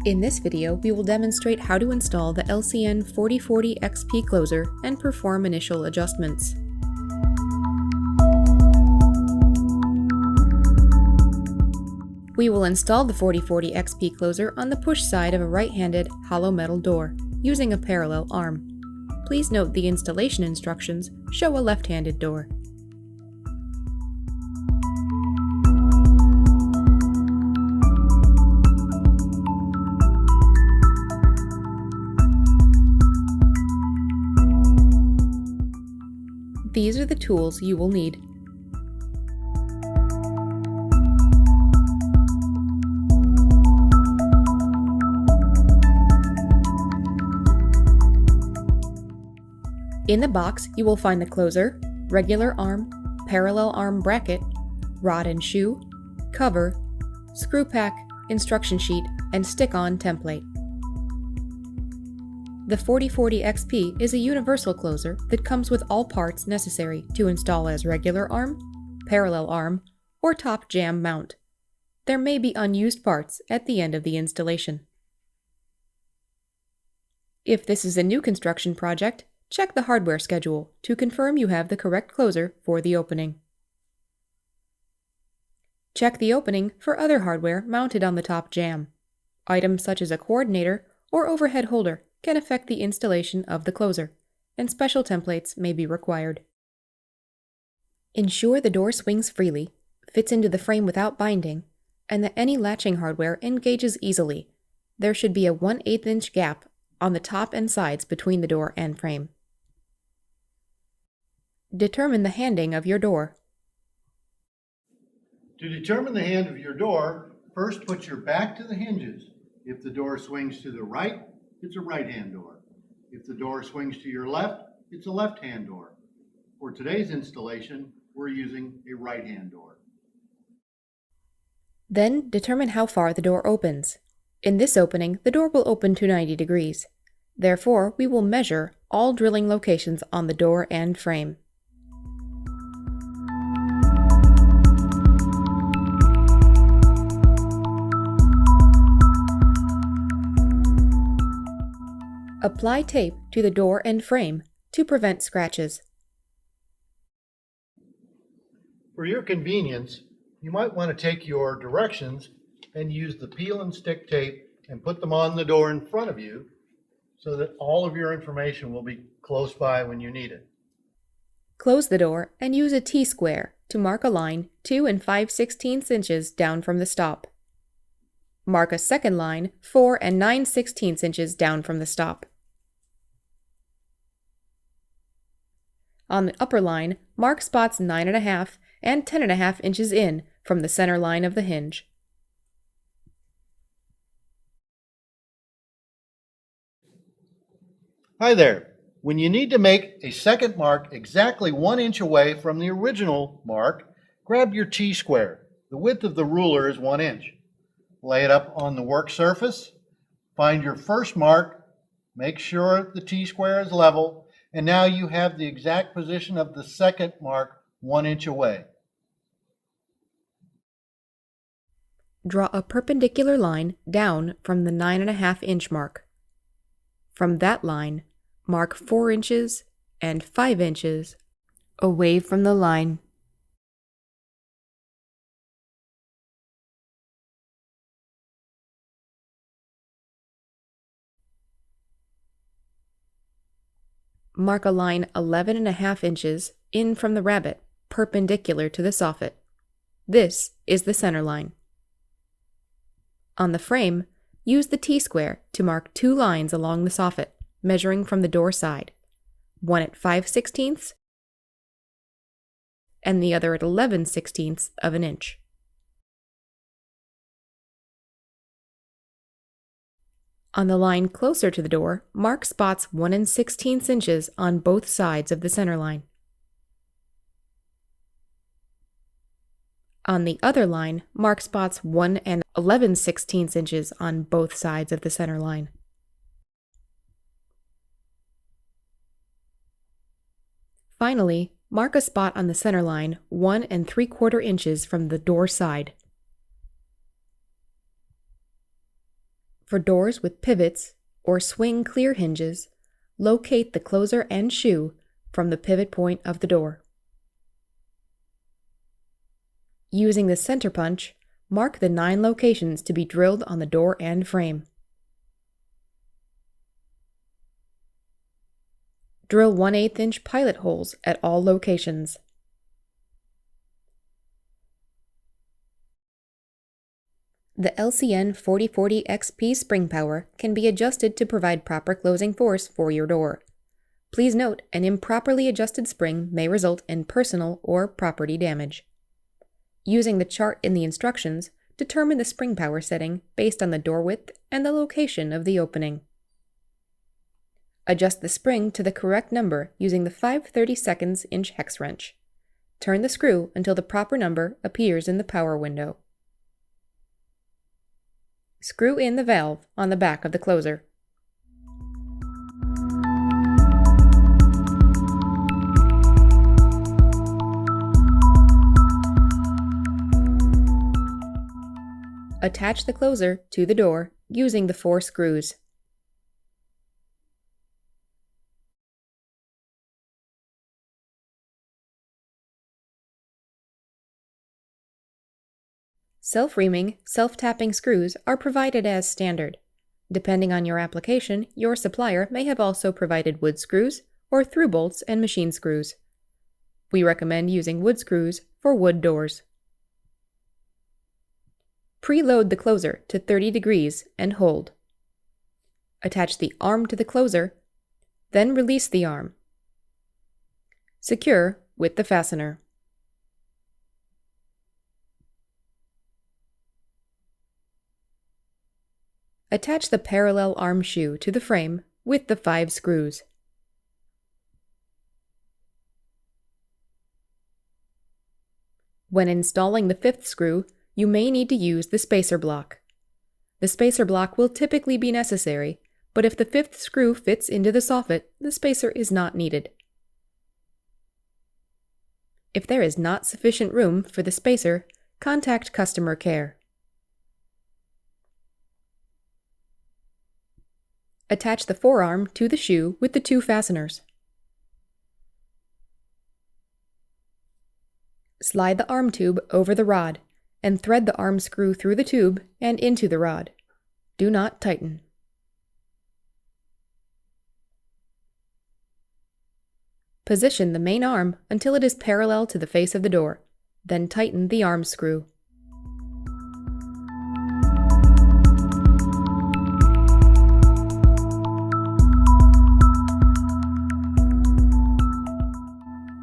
In this video, we will demonstrate how to install the LCN 4040 XP closer and perform initial adjustments. We will install the 4040 XP closer on the push side of a right-handed hollow metal door, using a parallel arm. Please note the installation instructions show a left-handed door. These are the tools you will need. In the box, you will find the closer, regular arm, parallel arm bracket, rod and shoe, cover, screw pack, instruction sheet, and stick-on template. The 4040 XP is a universal closer that comes with all parts necessary to install as regular arm, parallel arm, or top jamb mount. There may be unused parts at the end of the installation. If this is a new construction project, check the hardware schedule to confirm you have the correct closer for the opening. Check the opening for other hardware mounted on the top jamb. Items such as a coordinator or overhead holder can affect the installation of the closer, and special templates may be required. Ensure the door swings freely, fits into the frame without binding, and that any latching hardware engages easily. There should be a 1/8 inch gap on the top and sides between the door and frame. Determine the handing of your door. To determine the hand of your door, first put your back to the hinges. If the door swings to the right, it's a right-hand door. If the door swings to your left, it's a left-hand door. For today's installation, we're using a right-hand door. Then determine how far the door opens. In this opening, the door will open to 90 degrees. Therefore, we will measure all drilling locations on the door and frame. Apply tape to the door and frame to prevent scratches. For your convenience, you might want to take your directions and use the peel and stick tape and put them on the door in front of you so that all of your information will be close by when you need it. Close the door and use a T-square to mark a line 2 5/16 inches down from the stop. Mark a second line 4 9/16 inches down from the stop. On the upper line, mark spots 9.5 and 10.5 inches in from the center line of the hinge. Hi there. When you need to make a second mark exactly 1 inch away from the original mark, grab your T-square. The width of the ruler is 1 inch. Lay it up on the work surface. Find your first mark. Make sure the T-square is level. And now you have the exact position of the second mark 1 inch away. Draw a perpendicular line down from the 9.5 inch mark. From that line, mark 4 inches and 5 inches away from the line. Mark a line 11.5 inches in from the rabbet, perpendicular to the soffit. This is the center line. On the frame, use the T-square to mark 2 lines along the soffit, measuring from the door side, one at 5/16 and the other at 11/16 of an inch. On the line closer to the door, mark spots 1 16 inches on both sides of the center line. On the other line, mark spots 1 11/16 inches on both sides of the center line. Finally, mark a spot on the center line 1 3/4 inches from the door side. For doors with pivots or swing clear hinges, locate the closer and shoe from the pivot point of the door. Using the center punch, mark the 9 locations to be drilled on the door and frame. Drill 1/8 inch pilot holes at all locations. The LCN 4040 XP spring power can be adjusted to provide proper closing force for your door. Please note, an improperly adjusted spring may result in personal or property damage. Using the chart in the instructions, determine the spring power setting based on the door width and the location of the opening. Adjust the spring to the correct number using the 5/32 inch hex wrench. Turn the screw until the proper number appears in the power window. Screw in the valve on the back of the closer. Attach the closer to the door using the 4 screws. Self-reaming, self-tapping screws are provided as standard. Depending on your application, your supplier may have also provided wood screws or through bolts and machine screws. We recommend using wood screws for wood doors. Preload the closer to 30 degrees and hold. Attach the arm to the closer, then release the arm. Secure with the fastener. Attach the parallel arm shoe to the frame with the 5 screws. When installing the 5th screw, you may need to use the spacer block. The spacer block will typically be necessary, but if the 5th screw fits into the soffit, the spacer is not needed. If there is not sufficient room for the spacer, contact customer care. Attach the forearm to the shoe with the 2 fasteners. Slide the arm tube over the rod and thread the arm screw through the tube and into the rod. Do not tighten. Position the main arm until it is parallel to the face of the door, then tighten the arm screw.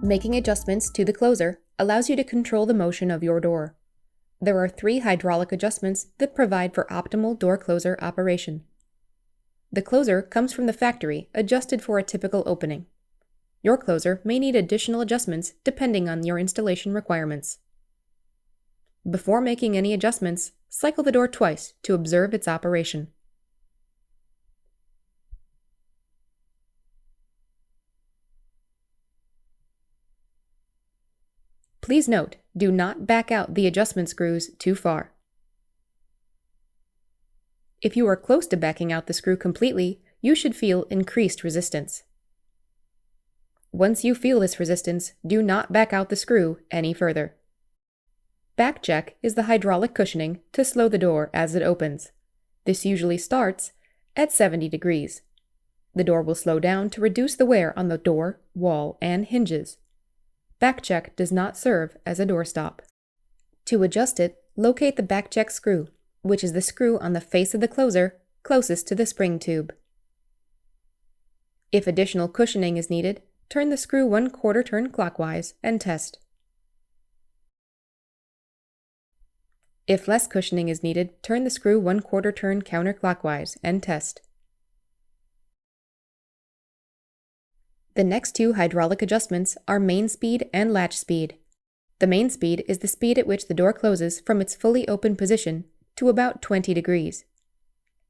Making adjustments to the closer allows you to control the motion of your door. There are 3 hydraulic adjustments that provide for optimal door closer operation. The closer comes from the factory, adjusted for a typical opening. Your closer may need additional adjustments depending on your installation requirements. Before making any adjustments, cycle the door twice to observe its operation. Please note, do not back out the adjustment screws too far. If you are close to backing out the screw completely, you should feel increased resistance. Once you feel this resistance, do not back out the screw any further. Back check is the hydraulic cushioning to slow the door as it opens. This usually starts at 70 degrees. The door will slow down to reduce the wear on the door, wall, and hinges. Back check does not serve as a door stop. To adjust it, locate the back check screw, which is the screw on the face of the closer closest to the spring tube. If additional cushioning is needed, turn the screw 1/4 turn clockwise and test. If less cushioning is needed, turn the screw 1/4 turn counterclockwise and test. The next 2 hydraulic adjustments are main speed and latch speed. The main speed is the speed at which the door closes from its fully open position to about 20 degrees.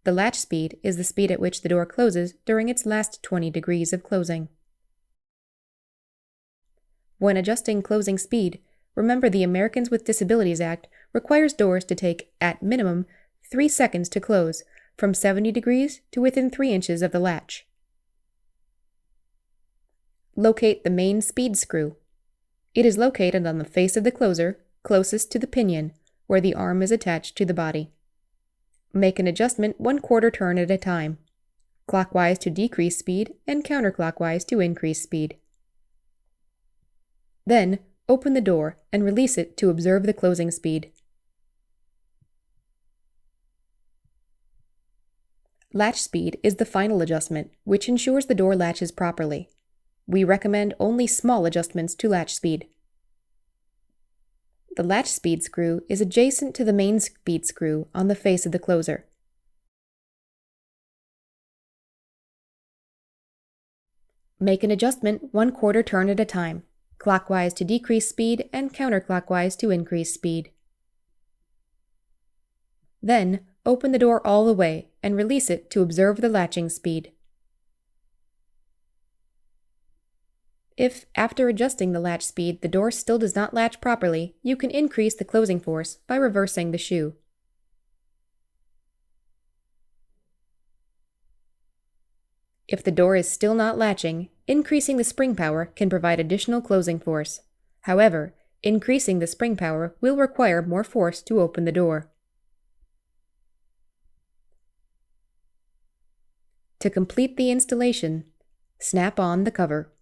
The latch speed is the speed at which the door closes during its last 20 degrees of closing. When adjusting closing speed, remember the Americans with Disabilities Act requires doors to take, at minimum, 3 seconds to close from 70 degrees to within 3 inches of the latch. Locate the main speed screw. It is located on the face of the closer, closest to the pinion, where the arm is attached to the body. Make an adjustment 1/4 turn at a time, clockwise to decrease speed and counterclockwise to increase speed. Then, open the door and release it to observe the closing speed. Latch speed is the final adjustment, which ensures the door latches properly. We recommend only small adjustments to latch speed. The latch speed screw is adjacent to the main speed screw on the face of the closer. Make an adjustment 1/4 turn at a time, clockwise to decrease speed and counterclockwise to increase speed. Then, open the door all the way and release it to observe the latching speed. If, after adjusting the latch speed, the door still does not latch properly, you can increase the closing force by reversing the shoe. If the door is still not latching, increasing the spring power can provide additional closing force. However, increasing the spring power will require more force to open the door. To complete the installation, snap on the cover.